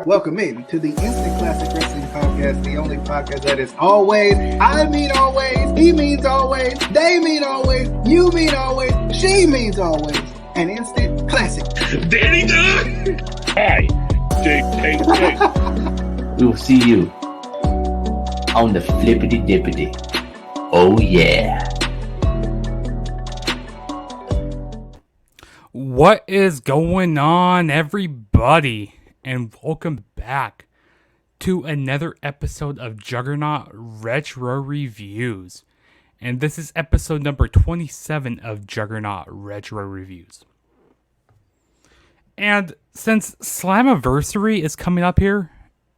Welcome in to the Instant Classic Wrestling Podcast, the only podcast that is always, I mean always, he means always, they mean always, you mean always, she means always, an instant classic. Danny Dunn! Hi, JKJ. We will see you on the flippity dippity. Oh yeah. What is going on, everybody? And welcome back to another episode of Juggernaut Retro Reviews. And this is episode number 27 of Juggernaut Retro Reviews. And since Slammiversary is coming up here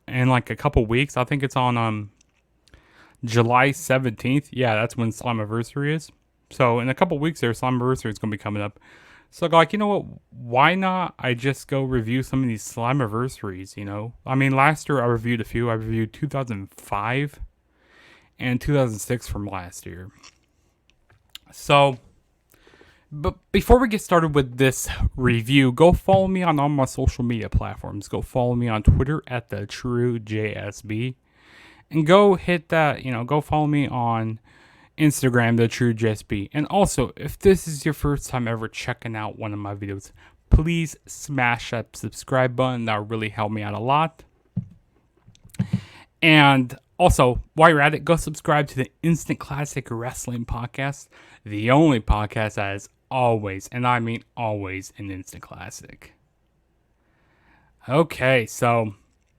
in like a couple weeks, I think it's on July 17th. Yeah, that's when Slammiversary is. So in a couple weeks there, Slammiversary is going to be coming up. So, like, you know what? Why not I just go review some of these Slammiversaries, you know? I mean, last year I reviewed a few. I reviewed 2005 and 2006 from last year. So, but before we get started with this review, go follow me on all my social media platforms. Go follow me on Twitter at TheTrueJSB. And go hit that, go follow me on Instagram, TheTrueJSB. And also, if this is your first time ever checking out one of my videos, please smash that subscribe button. That would really help me out a lot. And also, while you're at it, go subscribe to the Instant Classic Wrestling Podcast, the only podcast that is always, and I mean always, an instant classic. Okay, so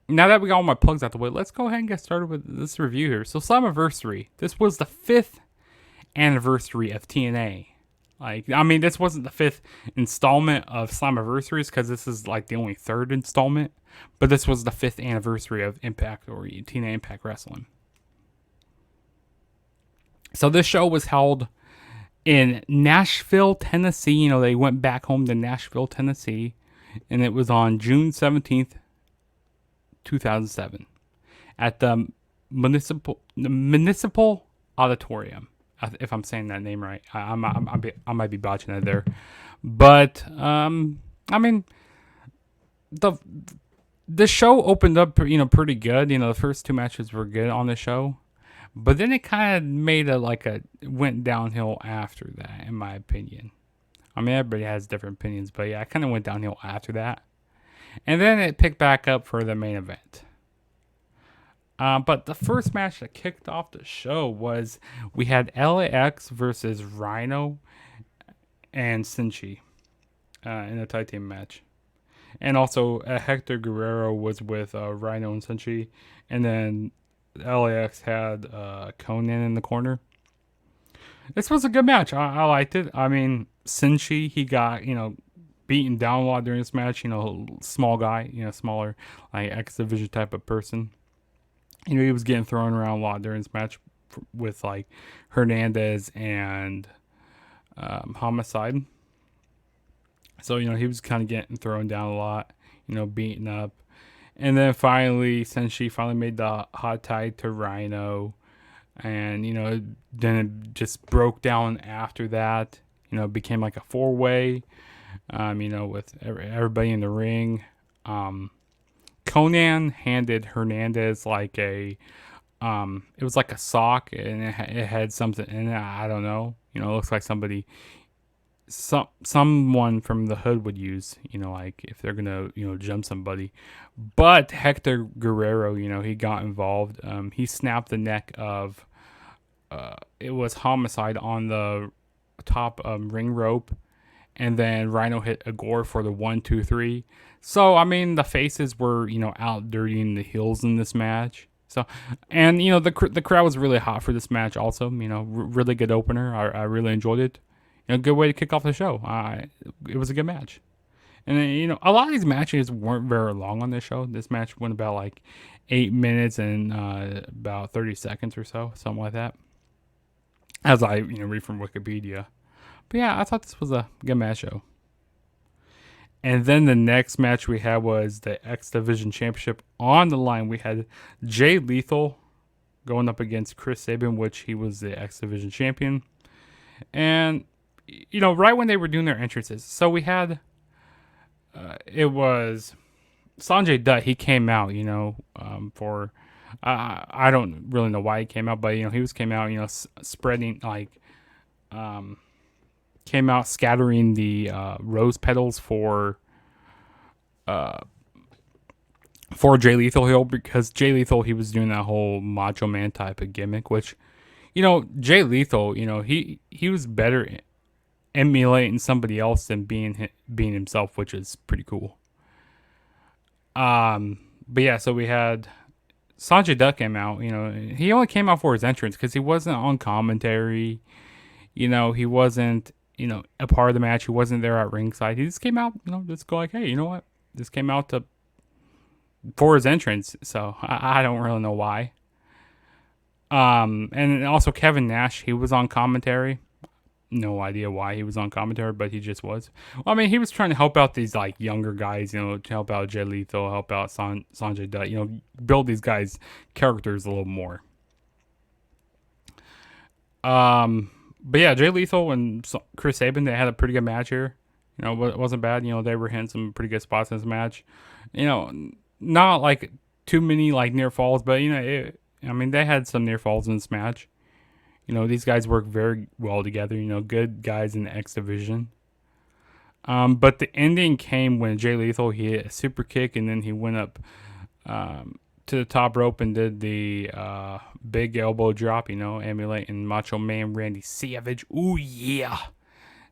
now that we got all my plugs out the way, let's go ahead and get started with this review here. So, Slammiversary. This was the 5th anniversary of TNA. This wasn't the 5th installment of Slammiversaries because this is like the only 3rd installment, but this was the 5th anniversary of Impact or TNA Impact Wrestling. So this show was held in Nashville, Tennessee. They went back home to Nashville, Tennessee, and it was on June 17th, 2007 at the Municipal Auditorium. If I'm saying that name right, I might be botching it there, but the show opened up, pretty good. The first 2 matches were good on the show, but then it kind of went downhill after that, in my opinion. Everybody has different opinions, but yeah, it kind of went downhill after that, and then it picked back up for the main event. But the first match that kicked off the show was we had LAX versus Rhino and Senshi in a tag team match. And also Hector Guerrero was with Rhino and Senshi. And then LAX had Conan in the corner. This was a good match. I liked it. Senshi, he got, beaten down a lot during this match. Small guy, smaller, like X Division type of person. He was getting thrown around a lot during this match with like Hernandez and Homicide. So, he was kind of getting thrown down a lot, beaten up. And then finally, Senshi finally made the hot tag to Rhino. And, then it just broke down after that. It became like a 4-way, with everybody in the ring. Conan handed Hernandez it was like a sock, and it had something in it. I don't know. It looks like someone from the hood would use, if they're going to, jump somebody. But Hector Guerrero, he got involved. He snapped the neck of, it was Homicide on the top ring rope. And then Rhino hit Agor for the 1, 2, 3. So, the faces were, out dirtying the heels in this match. So, and, the crowd was really hot for this match also. Really good opener. I really enjoyed it. Good way to kick off the show. It was a good match. And then, a lot of these matches weren't very long on this show. This match went about 8 minutes and about 30 seconds or so. Something like that. As I, read from Wikipedia. But yeah, I thought this was a good match show. And then the next match we had was the X Division Championship. On the line, we had Jay Lethal going up against Chris Sabin, which he was the X Division champion. And, right when they were doing their entrances. So we had, it was Sanjay Dutt, he came out, for I don't really know why he came out, but he came out, spreading like came out scattering the rose petals for Jay Lethal Hill, because Jay Lethal, he was doing that whole Macho Man type of gimmick, which Jay Lethal, he was better emulating somebody else than being himself, which is pretty cool. But yeah, so we had Sanjay Dutt came out. He only came out for his entrance because he wasn't on commentary. He wasn't a part of the match. He wasn't there at ringside. He just came out. Just go like, hey, you know what? Just came out for his entrance. So I don't really know why. And also Kevin Nash, he was on commentary. No idea why he was on commentary, but he just was. Well, I mean, he was trying to help out these like younger guys, to help out Jay Lethal, help out Sanjay Dutt, build these guys' characters a little more. But yeah, Jay Lethal and Chris Sabin, they had a pretty good match here. It wasn't bad. They were hitting some pretty good spots in this match. Not like too many like near falls, but they had some near falls in this match. These guys work very well together. Good guys in the X division. But the ending came when Jay Lethal, he hit a super kick, and then he went up to the top rope and did the big elbow drop, emulating Macho Man Randy Savage. Ooh, yeah.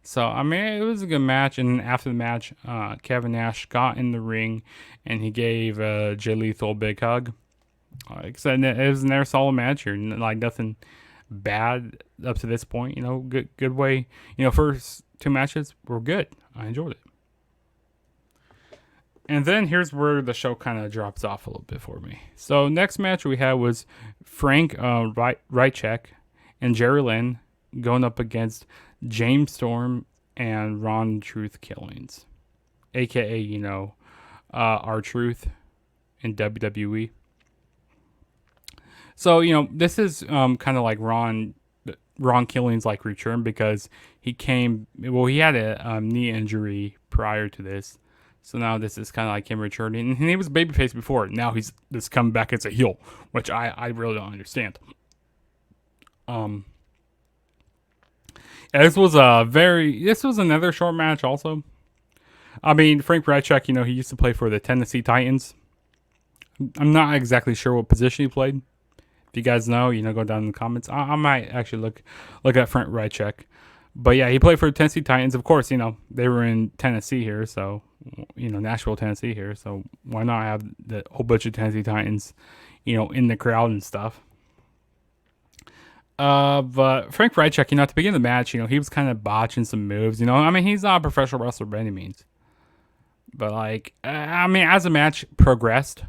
So, it was a good match. And after the match, Kevin Nash got in the ring, and he gave Jay Lethal a big hug. Like I said, it was another solid match here. Like, nothing bad up to this point. Good way. First two matches were good. I enjoyed it. And then here's where the show kind of drops off a little bit for me. So next match we had was Frank Rychek and Jerry Lynn going up against James Storm and Ron Truth Killings, aka R-Truth in WWE. So, this is kind of like Ron Killings like return, because he had a knee injury prior to this. So now this is kind of like him returning. And he was babyface before. Now he's just coming back as a heel, which I really don't understand. This was another short match also. Frank Rychek, he used to play for the Tennessee Titans. I'm not exactly sure what position he played. If you guys know, go down in the comments. I might actually look at Frank Rychek. But yeah, he played for the Tennessee Titans. Of course, they were in Tennessee here, so Nashville, Tennessee here. So why not have the whole bunch of Tennessee Titans, in the crowd and stuff. But Frank Rychek, at the beginning of the match, he was kind of botching some moves. He's not a professional wrestler by any means. But as the match progressed,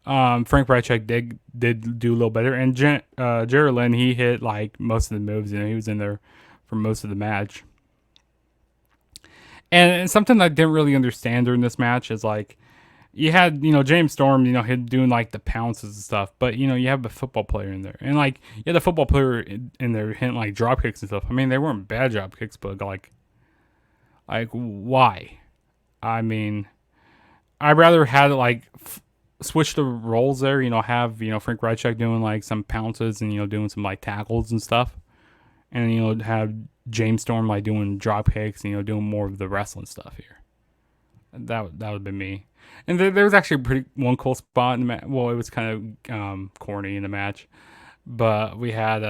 Frank Rychek did do a little better, and Jerry Lynn, he hit like most of the moves. He was in there for most of the match. And something I didn't really understand during this match is like, you had James Storm, he doing like the pounces and stuff, but you have a football player in there, and like you had a football player in there hitting like drop kicks and stuff. They weren't bad drop kicks, but like why? I'd rather had like switch the roles there, have, Frank Rychek doing like some pounces and, doing some like tackles and stuff. And, have James Storm like doing drop kicks and, doing more of the wrestling stuff here. That would have been me. And there was actually one cool spot in the match. Well, it was kind of corny in the match. But we had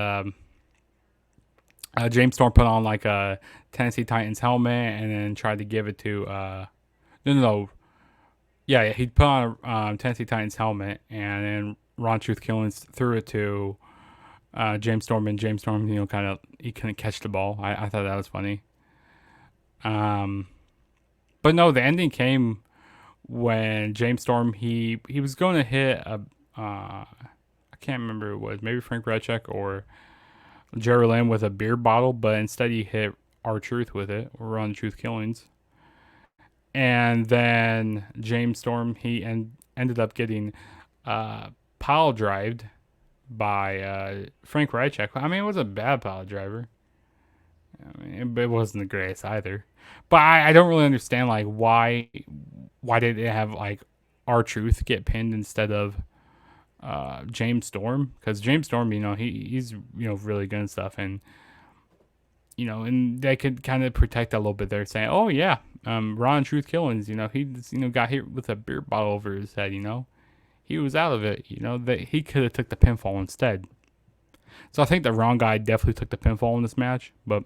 James Storm put on like a Tennessee Titans helmet and then tried to give it to... Yeah, he put on a Tennessee Titans helmet, and then Ron Truth Killings threw it to James Storm, and James Storm, he couldn't catch the ball. I thought that was funny. But no, the ending came when James Storm, he was going to hit I can't remember who it was, maybe Frank Rychek or Jerry Lynn with a beer bottle, but instead he hit R-Truth with it, or Ron Truth Killings. And then James Storm, he ended up getting pile drived by Frank Rychek. It was a bad pile driver. It wasn't the greatest either. But I don't really understand like why did it have like R-Truth get pinned instead of James Storm, because James Storm, he's really good and stuff, and and they could kind of protect that a little bit there, saying, oh yeah, Ron Truth Killings, he just, got hit with a beer bottle over his head, he was out of it, that he could have took the pinfall instead. So I think the wrong guy definitely took the pinfall in this match, but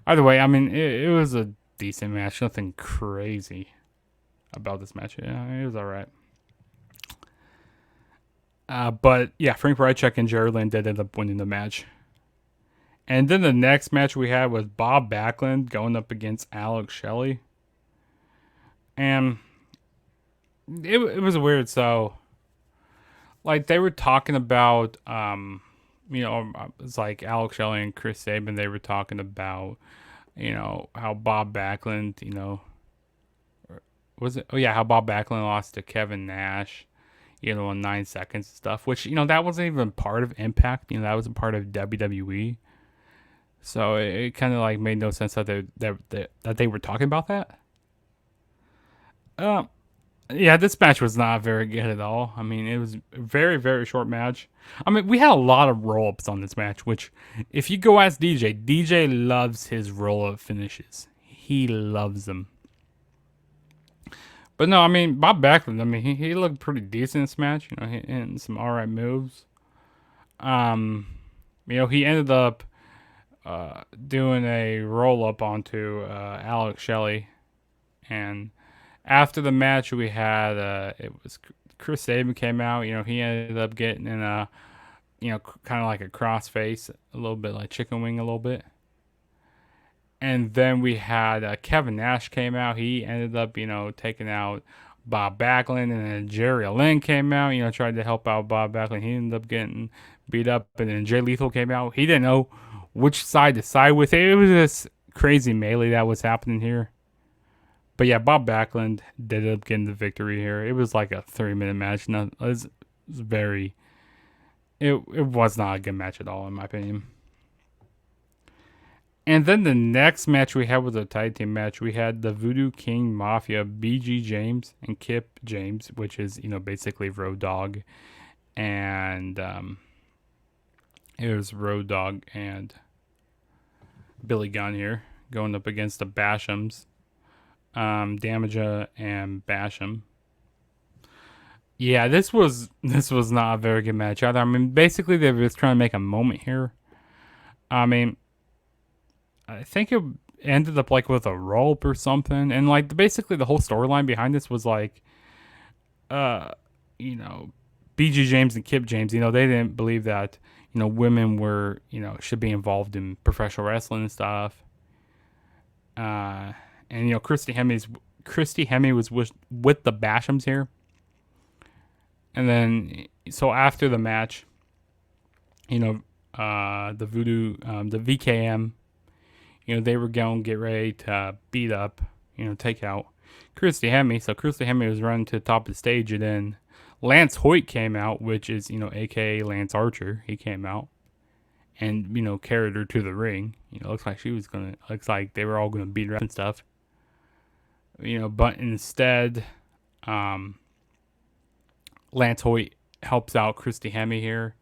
either way, I mean, it was a decent match, nothing crazy about this match. Yeah, it was all right. But yeah, Frank Rychek and Jerry Lynn did end up winning the match. And then the next match we had was Bob Backlund going up against Alex Shelley. And it was weird. So, like, they were talking about, it's like Alex Shelley and Chris Sabin, they were talking about, how Bob Backlund, how Bob Backlund lost to Kevin Nash, in 9 seconds and stuff, which, that wasn't even part of Impact, that was a part of WWE. So it kind of like made no sense that they were talking about that. Yeah, this match was not very good at all. I mean, it was a very, very short match. I mean, we had a lot of roll-ups on this match, which if you go ask DJ loves his roll-up finishes. He loves them. But no, I mean, Bob Backlund, I mean, he looked pretty decent in this match, hitting some alright moves. He ended up doing a roll-up onto Alex Shelley. And after the match, we had, it was Chris Sabin came out. He ended up getting in a, kind of like a crossface, a little bit like chicken wing a little bit. And then we had Kevin Nash came out. He ended up, taking out Bob Backlund. And then Jerry Lynn came out, tried to help out Bob Backlund. He ended up getting beat up. And then Jay Lethal came out. He didn't know which side to side with. It was this crazy melee that was happening here. But yeah, Bob Backlund did end up getting the victory here. It was like a 3-minute match. No, it was not a good match at all, in my opinion. And then the next match we had was a tag team match. We had the Voodoo King Mafia, BG James and Kip James, which is, basically Road Dogg. And it was Road Dogg and Billy Gunn here going up against the Bashams. Damaja and Basham. Yeah, this was not a very good match either. I mean, basically they were just trying to make a moment here. I mean, I think it ended up like with a rope or something, and like basically the whole storyline behind this was like, BG James and Kip James, they didn't believe that women were should be involved in professional wrestling and stuff. And Christy Hemme was with the Bashams here. And then so after the match, the Voodoo, the VKM, they were going to get ready to beat up, take out Christy Hemme. So Christy Hemme was running to the top of the stage, and then Lance Hoyt came out, which is, aka Lance Archer. He came out and, carried her to the ring. Looks like they were all going to beat her up and stuff. But instead, Lance Hoyt helps out Christy Hemme here.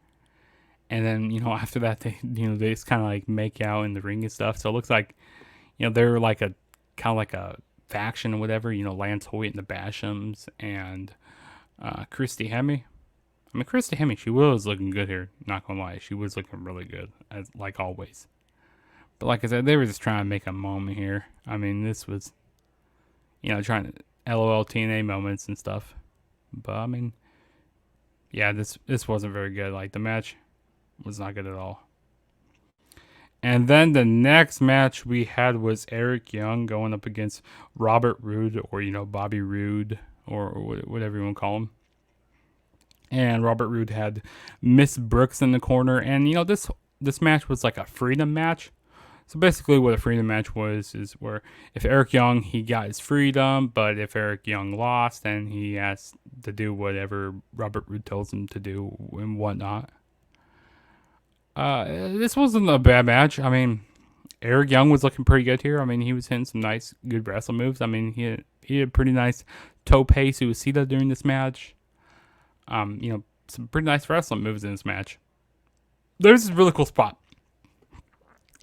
And then, after that, they just kind of like make out in the ring and stuff. So it looks like, they're like a kind of like a faction or whatever, Lance Hoyt and the Bashams and Christy Hemme. I mean, Christy Hemme, she was looking good here. Not gonna lie, she was looking really good, as like always. But like I said, they were just trying to make a moment here. I mean, this was, trying to LOL TNA moments and stuff. But I mean, yeah, this wasn't very good. Like the match was not good at all. And then the next match we had was Eric Young going up against Robert Roode, or Bobby Roode, or whatever you want to call him. And Robert Roode had Miss Brooks in the corner, and this match was like a freedom match. So basically what a freedom match was is where if Eric Young, he got his freedom, but if Eric Young lost, then he has to do whatever Robert Roode tells him to do and whatnot. This wasn't a bad match. I mean, Eric Young was looking pretty good here. I mean, he was hitting some nice, good wrestling moves. I mean, he had pretty nice tope suicida during this match. Some pretty nice wrestling moves in this match. There's this really cool spot,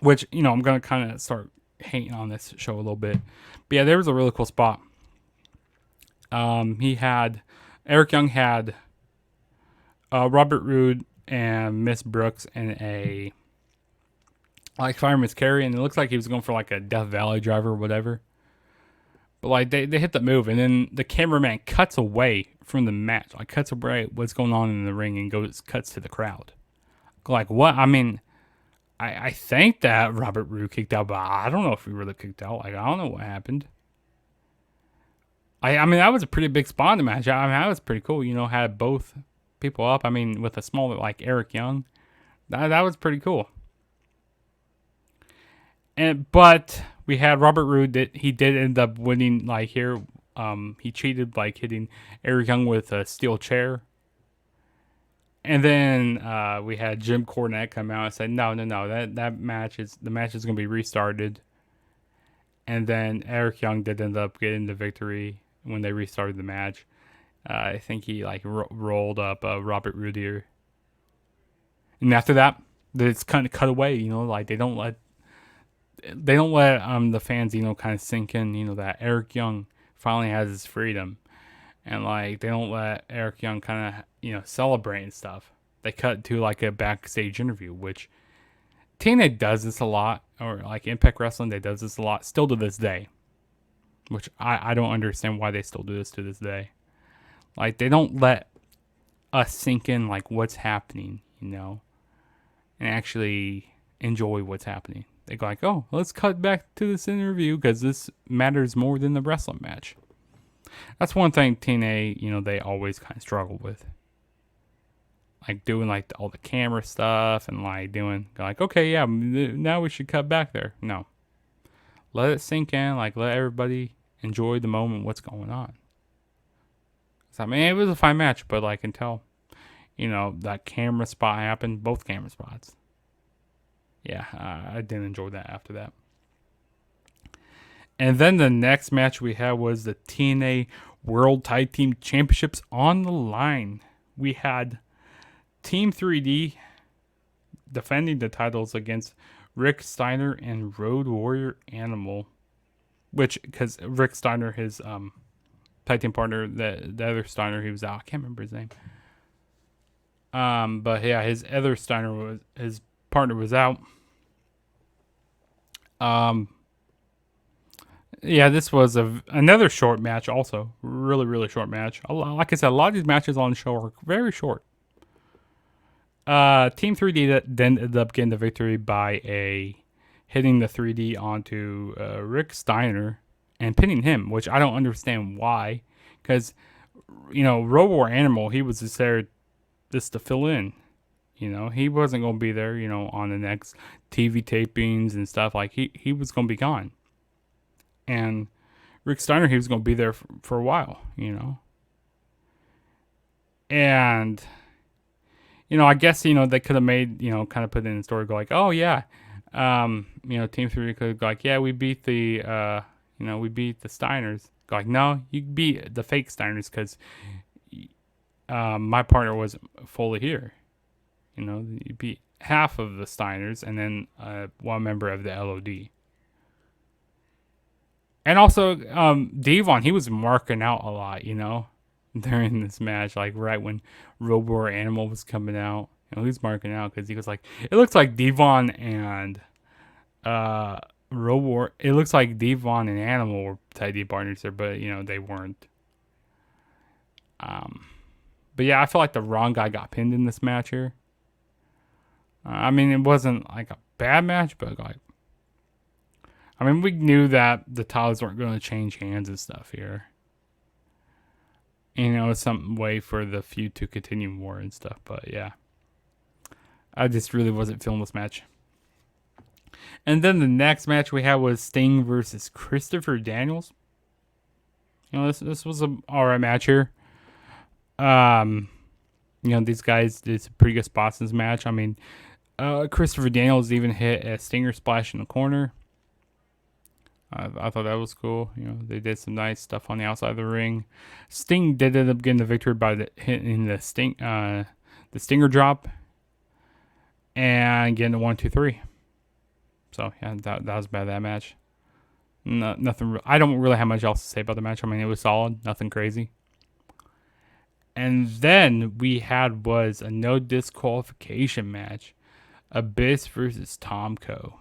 which, I'm going to kind of start hating on this show a little bit. But yeah, there was a really cool spot. Eric Young had Robert Roode and Miss Brooks in a fireman's carry, and it looks like he was going for like a Death Valley driver or whatever. But like they hit the move, and then the cameraman cuts away from the match, like cuts away what's going on in the ring, and cuts to the crowd. Like, what? I mean, I think that Robert Roode kicked out, but I don't know if he really kicked out. Like, I don't know what happened. I mean, that was a pretty big spot in the match. I mean, that was pretty cool. Had both people up. I mean, with a smaller, like Eric Young, that was pretty cool. But we had Robert Roode that he did end up winning. Like here, he cheated, like hitting Eric Young with a steel chair. And then we had Jim Cornette come out and say, no, that match is going to be restarted. And then Eric Young did end up getting the victory when they restarted the match. I think he rolled up Robert Roode here. And after that, it's kind of cut away. Like they don't let the fans kind of sink in. That Eric Young finally has his freedom. And like they don't let Eric Young kind of celebrate and stuff. They cut to like a backstage interview, which TNA does this a lot, or like Impact Wrestling, they does this a lot still to this day. Which I don't understand why they still do this to this day. Like they don't let us sink in like what's happening, and actually enjoy what's happening. They go like, oh, let's cut back to this interview because this matters more than the wrestling match. That's one thing TNA, they always kind of struggle with. Like doing like all the camera stuff and like doing like, okay, yeah, now we should cut back there. No. Let it sink in. Like let everybody enjoy the moment, what's going on. So, I mean, it was a fine match, but like until, that camera spot happened, both camera spots. Yeah, I didn't enjoy that after that. And then the next match we had was the TNA World Tag Team Championships on the line. We had Team 3D defending the titles against Rick Steiner and Road Warrior Animal. Which, because Rick Steiner, his tag team partner, the other Steiner, he was out. I can't remember his name. But yeah, his other Steiner his partner was out. Yeah, this was another short match also. Really, really short match. Like I said, a lot of these matches on the show are very short. Team 3D then ended up getting the victory by hitting the 3D onto Rick Steiner and pinning him, which I don't understand why. Because, Road War Animal, he was just there just to fill in. He wasn't going to be there, on the next TV tapings and stuff. Like, he was going to be gone. And Rick Steiner, he was going to be there for a while, And, I guess, they could have made, kind of put in the story, go like, oh, yeah, Team 3 could go like, yeah, we beat the, we beat the Steiners. Go like, no, you beat the fake Steiners because my partner wasn't fully here. You beat half of the Steiners and then one member of the LOD. And also, Devon, he was marking out a lot, during this match. Like, right when Road War Animal was coming out. He was marking out because he was like, it looks like Devon and Road War. It looks like Devon and Animal were tag team partners there, but, they weren't. But yeah, I feel like the wrong guy got pinned in this match here. I mean, it wasn't like a bad match, but like, I mean, we knew that the titles weren't going to change hands and stuff here. It's some way for the feud to continue more and stuff. But yeah, I just really wasn't feeling this match. And then the next match we had was Sting versus Christopher Daniels. This was an alright match here. These guys did some pretty good spots in this match. I mean, Christopher Daniels even hit a stinger splash in the corner. I thought that was cool. You know, they did some nice stuff on the outside of the ring. Sting did end up getting the victory by hitting the stinger drop and getting the 1-2-3. So yeah, that was bad, that match. Nothing. I don't really have much else to say about the match. I mean, it was solid, nothing crazy. And then we had was a no disqualification match, Abyss versus Tomko.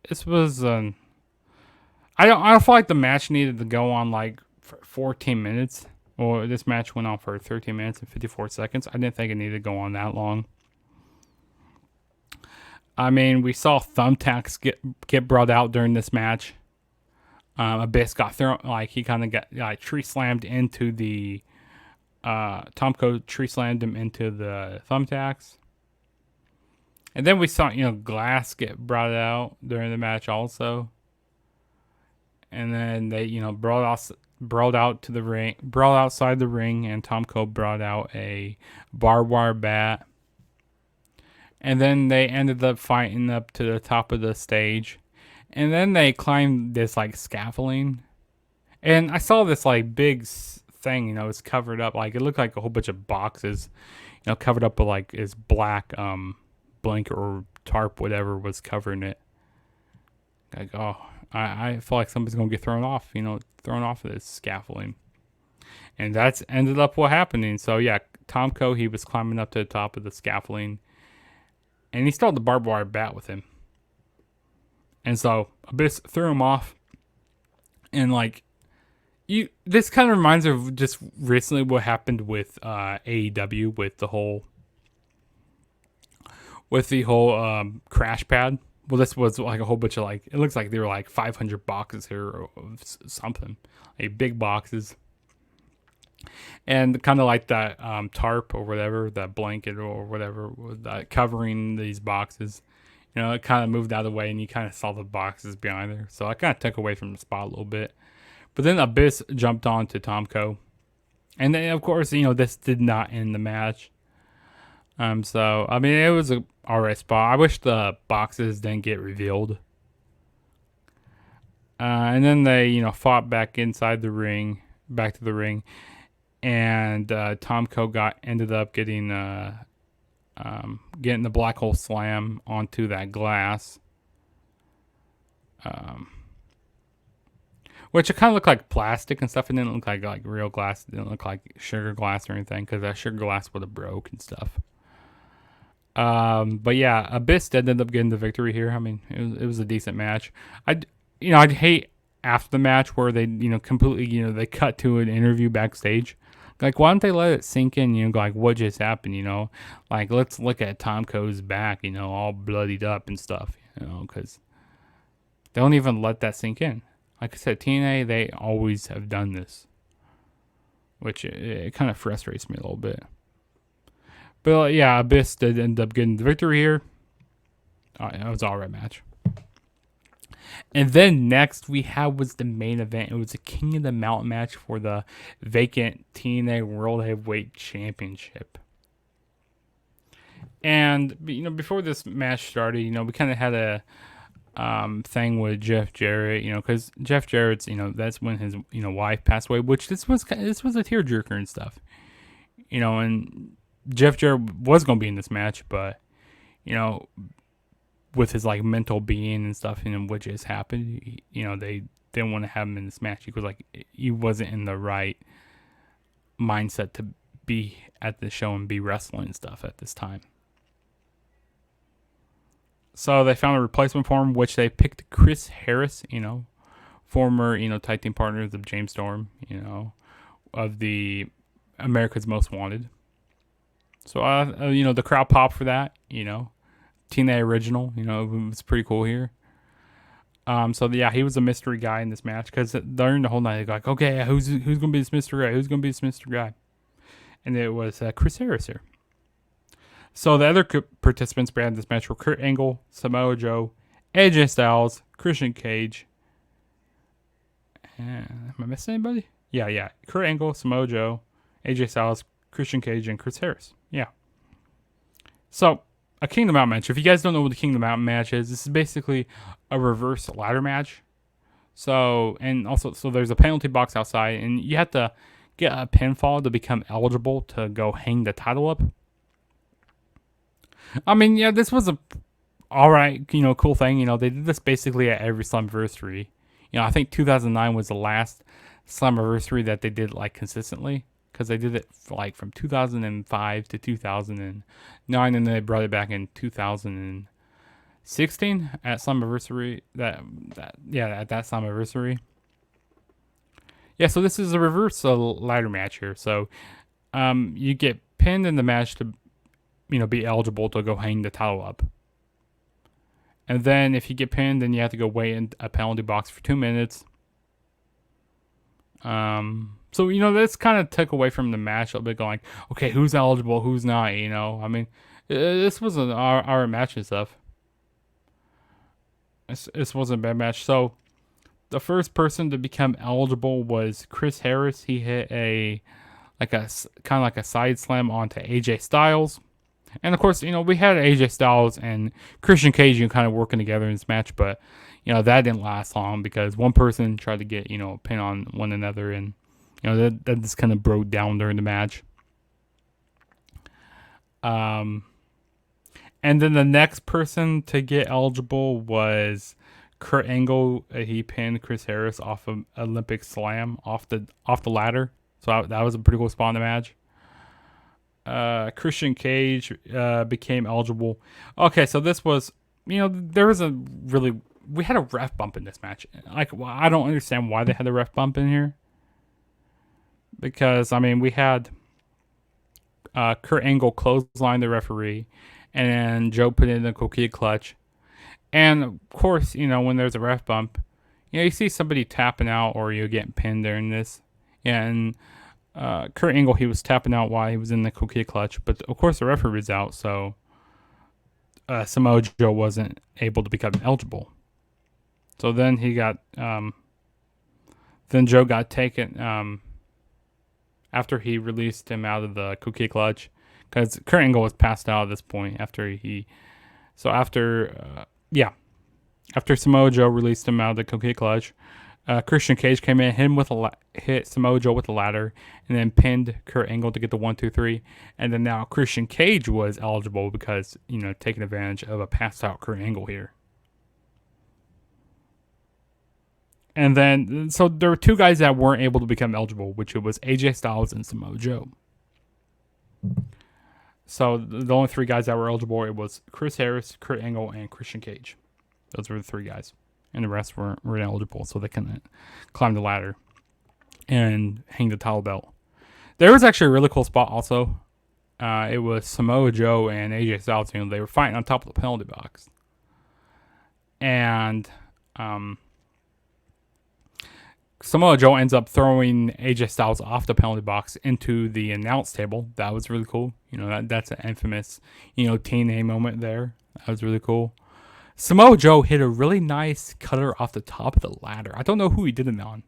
This was I don't feel like the match needed to go on like for 14 minutes. Or this match went on for 13 minutes and 54 seconds. I didn't think it needed to go on that long. I mean, we saw thumbtacks get brought out during this match. Abyss got thrown, like he kind of got like tree slammed into the Tomko tree slammed him into the thumbtacks. And then we saw, glass get brought out during the match also. And then they, brought outside the ring, and Tomko brought out a barbed wire bat. And then they ended up fighting up to the top of the stage. And then they climbed this like scaffolding. And I saw this like big thing, it's covered up. Like it looked like a whole bunch of boxes, covered up with like this black blanket or tarp, whatever was covering it. Like, oh, I feel like somebody's going to get thrown off of this scaffolding. And that's ended up what happening. So yeah, Tomko, he was climbing up to the top of the scaffolding. And he still had the barbed wire bat with him. And so Abyss threw him off. And like, this kind of reminds me of just recently what happened with AEW with the whole crash pad. Well, this was like a whole bunch of like, it looks like there were like 500 boxes here or something, like big boxes. And kind of like that tarp or whatever, that blanket or whatever, covering these boxes, it kind of moved out of the way and you kind of saw the boxes behind there. So I kind of took away from the spot a little bit. But then Abyss jumped on to Tomko. And then, of course, this did not end the match. So, I mean, it was a alright spot. I wish the boxes didn't get revealed. And then they, fought back inside the ring, back to the ring. And Tomko ended up getting the black hole slam onto that glass, which it kind of looked like plastic and stuff. It didn't look like real glass. It didn't look like sugar glass or anything, because that sugar glass would have broke and stuff. But yeah, Abyss ended up getting the victory here. I mean, it was a decent match. I'd hate after the match where they completely they cut to an interview backstage. Like, why don't they let it sink in, like, what just happened, Like, let's look at Tomko's back, all bloodied up and stuff, because they don't even let that sink in. Like I said, TNA, they always have done this, which it kind of frustrates me a little bit. But, yeah, Abyss did end up getting the victory here. It was an alright match. And then next we had was the main event. It was a King of the Mountain match for the vacant TNA World Heavyweight Championship. And before this match started, we kind of had a thing with Jeff Jarrett, because Jeff Jarrett's, that's when his wife passed away, which this was a tearjerker and stuff, and Jeff Jarrett was going to be in this match, but with his like mental being and stuff, which has happened, they didn't want to have him in this match. He wasn't in the right mindset to be at the show and be wrestling and stuff at this time. So they found a replacement for him, which they picked Chris Harris, former, tag team partners of James Storm, of the America's Most Wanted. So, the crowd popped for that, TNA original, it was pretty cool here. So yeah, he was a mystery guy in this match, because during the whole night they're like, okay, who's gonna be this mystery guy? Who's gonna be this mystery guy? And it was Chris Harris here. So the other participants in this match were Kurt Angle, Samoa Joe, AJ Styles, Christian Cage. Am I missing anybody? Yeah. Kurt Angle, Samoa Joe, AJ Styles, Christian Cage and Chris Harris. Yeah. So, a Kingdom Out match. If you guys don't know what the Kingdom Out match is, this is basically a reverse ladder match. So, so there's a penalty box outside, and you have to get a pinfall to become eligible to go hang the title up. I mean, yeah, this was a alright, cool thing. They did this basically at every Slammiversary. I think 2009 was the last Slammiversary that they did like consistently, because they did it like from 2005 to 2009, and then they brought it back in 2016 at Slammiversary. At that Slammiversary. Yeah, so this is a reverse ladder match here. So, you get pinned in the match to, be eligible to go hang the title up. And then if you get pinned, then you have to go wait in a penalty box for 2 minutes. So, this kind of took away from the match a little bit, going, okay, who's eligible, who's not, I mean, this was our match and stuff. This wasn't a bad match. So, the first person to become eligible was Chris Harris. He hit a side slam onto AJ Styles. And of course, we had AJ Styles and Christian Cage kind of working together in this match, but that didn't last long because one person tried to get a pin on one another, and that just kind of broke down during the match. And then the next person to get eligible was Kurt Angle. He pinned Chris Harris off of Olympic Slam off the ladder, so that was a pretty cool spot in the match. Christian Cage became eligible. Okay, so this was, we had a ref bump in this match. Like, I don't understand why they had the ref bump in here. Because, I mean, we had Kurt Angle clothesline the referee, and then Joe put in the Coquille clutch. And, of course, when there's a ref bump, you see somebody tapping out or you're getting pinned during this. And Kurt Angle, he was tapping out while he was in the Coquille clutch, but of course the referee was out, so Samoa Joe wasn't able to become eligible. So then he got, then Joe got taken after he released him out of the Coquille clutch, because Kurt Angle was passed out at this point after Samoa Joe released him out of the Coquille clutch. Christian Cage came in, hit Samoa Joe with a ladder, and then pinned Kurt Angle to get the 1-2-3. And then now Christian Cage was eligible because, taking advantage of a passed out Kurt Angle here. And then, so there were two guys that weren't able to become eligible, which was AJ Styles and Samoa Joe. So the only three guys that were eligible, it was Chris Harris, Kurt Angle, and Christian Cage. Those were the three guys. And the rest weren't eligible, so they couldn't climb the ladder and hang the title belt. There was actually a really cool spot also. It was Samoa Joe and AJ Styles. They were fighting on top of the penalty box. And Samoa Joe ends up throwing AJ Styles off the penalty box into the announce table. That was really cool. That's an infamous, TNA moment there. That was really cool. Samoa Joe hit a really nice cutter off the top of the ladder. I don't know who he did it on.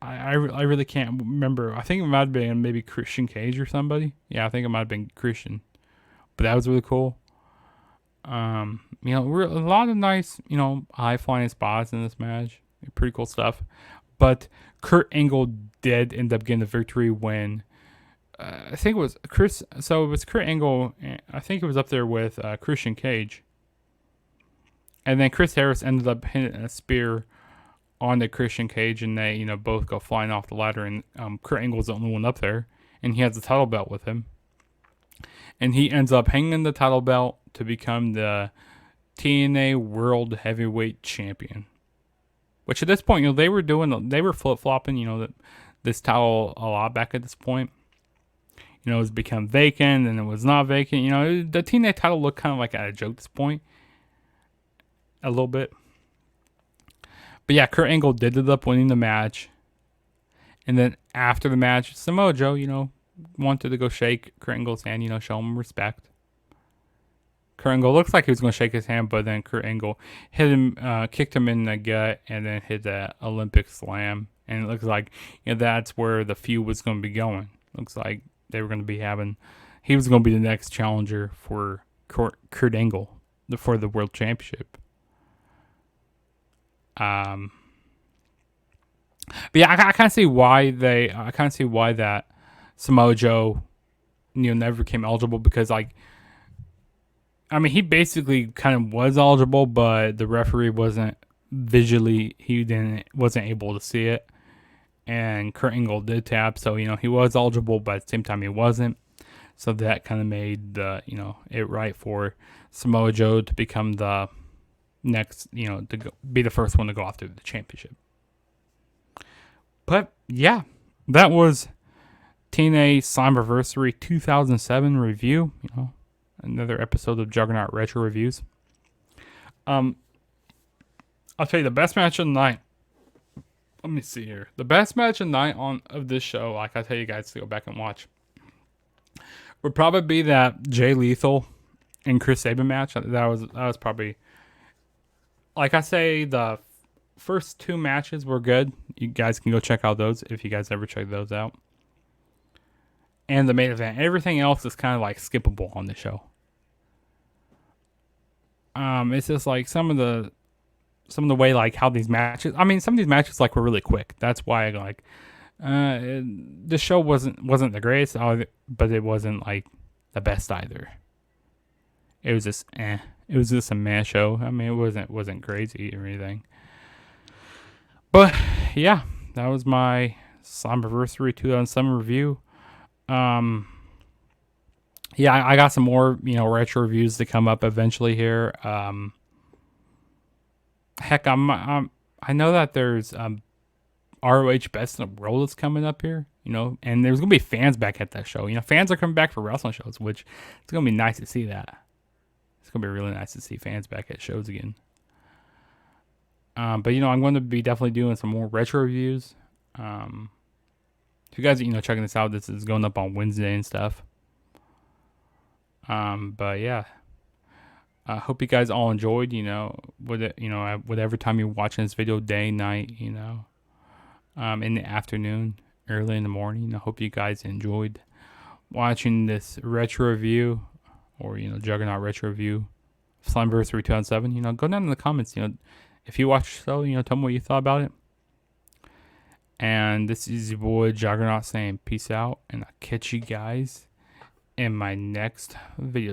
I really can't remember. I think it might have been maybe Christian Cage or somebody. Yeah, I think it might have been Christian. But that was really cool. A lot of nice, high flying spots in this match. Pretty cool stuff. But Kurt Angle did end up getting the victory when I think it was Chris. So it was Kurt Angle. I think it was up there with Christian Cage. And then Chris Harris ended up hitting a spear on the Christian Cage, and they, both go flying off the ladder. And Kurt Angle's the only one up there, and he has the title belt with him. And he ends up hanging the title belt to become the TNA World Heavyweight Champion. Which at this point, they were flip flopping, this title a lot back at this point. It was become vacant, and it was not vacant. The TNA title looked kind of like a joke at this point. A little bit. But yeah, Kurt Angle did end up winning the match. And then after the match, Samoa Joe, wanted to go shake Kurt Angle's hand, show him respect. Kurt Angle looks like he was going to shake his hand, but then Kurt Angle hit him, kicked him in the gut, and then hit that Olympic Slam. And it looks like that's where the feud was going to be going. Looks like they were going to be he was going to be the next challenger for Kurt Angle for the World Championship. But yeah, I kind of see why that Samoa Joe, never became eligible, because he basically kind of was eligible, but the referee wasn't able to see it, and Kurt Angle did tap, so he was eligible, but at the same time he wasn't. So that kind of made it right for Samoa Joe to become the next, be the first one to go after the championship. But yeah, that was TNA Slammiversary 2007 review. Another episode of Juggernaut Retro Reviews. I'll tell you the best match of the night. Let me see here. The best match of the night of this show, like I tell you guys to go back and watch, would probably be that Jay Lethal and Chris Sabin match. That was probably, like I say, the first two matches were good. You guys can go check out those if you guys ever check those out. And the main event. Everything else is kind of like skippable on the show. It's just like some of the way like how these matches. Some of these matches like were really quick. That's why the show wasn't the greatest, but it wasn't like the best either. It was just It was just a meh show. It wasn't crazy or anything. But yeah, that was my Slammiversary 2007 review. Yeah, I got some more, retro reviews to come up eventually here. Heck, I know that there's ROH Best in the World is coming up here, and there's gonna be fans back at that show. Fans are coming back for wrestling shows, which it's gonna be nice to see that. It's gonna be really nice to see fans back at shows again. But I'm going to be definitely doing some more retro reviews. If you guys are, checking this out, this is going up on Wednesday and stuff. But yeah, I hope you guys all enjoyed, whatever time you're watching this video, day, night, in the afternoon, early in the morning. I hope you guys enjoyed watching this retro review, or, Juggernaut retro review, Slammiversary 2007. Go down in the comments, if you watched the show, tell me what you thought about it. And this is your boy Juggernaut saying peace out, and I'll catch you guys in my next video.